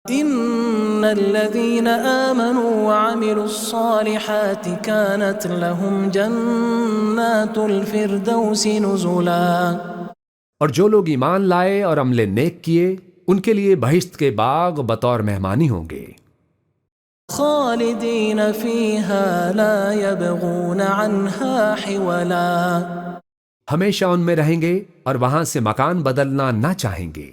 ان الذين آمنوا وعملوا الصالحات كانت لهم جنات الفردوس نزلا۔ اور جو لوگ ایمان لائے اور عمل نیک کیے ان کے لیے بہشت کے باغ بطور مہمانی ہوں گے، خالدین فیہا لا یبغون عنہا حولا۔ ہمیشہ ان میں رہیں گے اور وہاں سے مکان بدلنا نہ چاہیں گے۔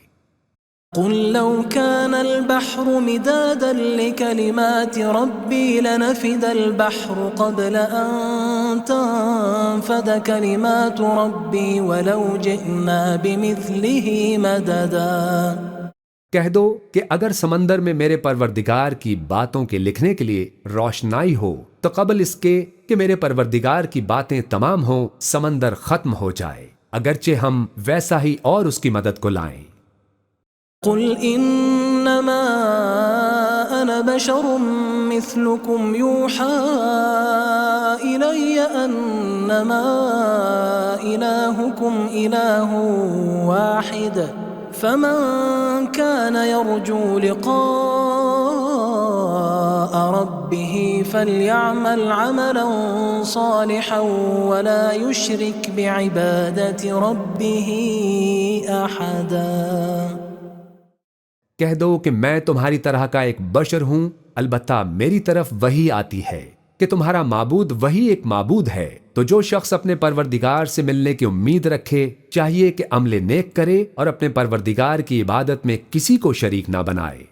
قل لو كان البحر مدادا لكلمات ربي لنفد البحر قبل أن تنفد كلمات ربي ولو جئنا بمثله مددا۔ کہہ دو کہ اگر سمندر میں میرے پروردگار کی باتوں کے لکھنے کے لیے روشنائی ہو تو قبل اس کے کہ میرے پروردگار کی باتیں تمام ہوں سمندر ختم ہو جائے، اگرچہ ہم ویسا ہی اور اس کی مدد کو لائیں۔ قل انما انا بشر مثلكم يوحى الي انما الهكم اله واحد فمن كان يرجو لقاء ربه فليعمل عملا صالحا ولا يشرك بعبادة ربه احدا۔ کہہ دو کہ میں تمہاری طرح کا ایک بشر ہوں، البتہ میری طرف وحی آتی ہے کہ تمہارا معبود وہی ایک معبود ہے، تو جو شخص اپنے پروردگار سے ملنے کی امید رکھے چاہیے کہ عمل نیک کرے اور اپنے پروردگار کی عبادت میں کسی کو شریک نہ بنائے۔